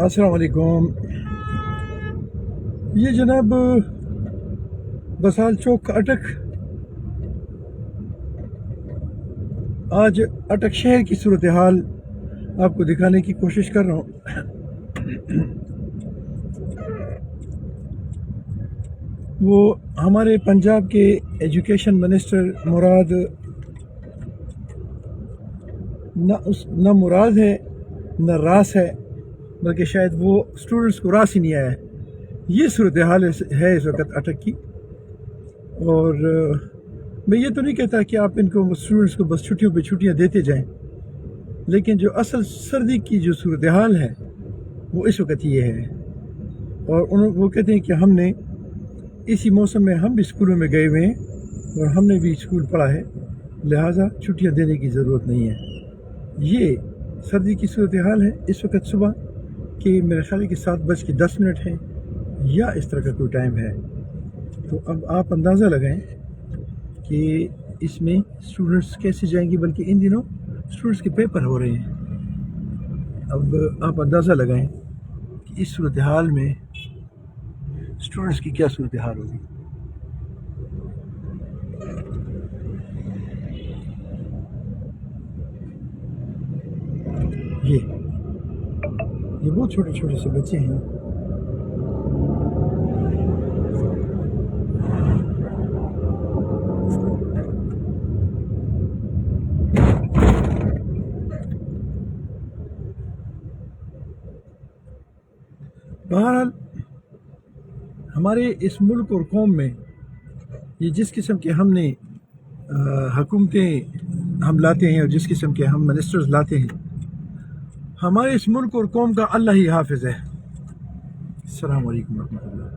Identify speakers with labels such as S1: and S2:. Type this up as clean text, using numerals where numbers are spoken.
S1: अस्सलाम वालेकुम। ये जनाब बसाल चौक का अटक, आज अटक शहर की सूरत हाल आपको दिखाने की कोशिश कर रहा हूँ। वो हमारे पंजाब के एजुकेशन मिनिस्टर मुराद न मुराद है न रास है, बल्कि शायद वो स्टूडेंट्स को रास ही नहीं आया है। ये सूरत हाल है इस वक्त अटक की। और मैं ये तो नहीं कहता कि आप इनको स्टूडेंट्स को बस छुट्टियों पे छुट्टियां देते जाएं, लेकिन जो असल सर्दी की जो सूरत हाल है वो इस वक्त ये है। और वो कहते हैं कि हमने इसी मौसम में हम भी स्कूलों में गए हुए हैं और हमने भी स्कूल पढ़ा है, लिहाजा छुट्टियां देने की ज़रूरत नहीं है। ये सर्दी की सूरत हाल है इस वक्त सुबह के मेरे ख्याल के 7:10 है या इस तरह का कोई टाइम है। तो अब आप अंदाज़ा लगाएं कि इसमें स्टूडेंट्स कैसे जाएंगे, बल्कि इन दिनों स्टूडेंट्स के पेपर हो रहे हैं। अब आप अंदाज़ा लगाएं कि इस सूरत हाल में स्टूडेंट्स की क्या सूरत हाल होगी। ये बहुत छोटे छोटे से बच्चे हैं। बहरहाल हमारे इस मुल्क और कौम में ये जिस किस्म के हमने हुकूमतें हम लाते हैं और जिस किस्म के हम मिनिस्टर्स लाते हैं, हमारे इस मुल्क और कौम का अल्लाह ही हाफिज़ है। अस्सलाम वालेकुम रहमतुल्लाह।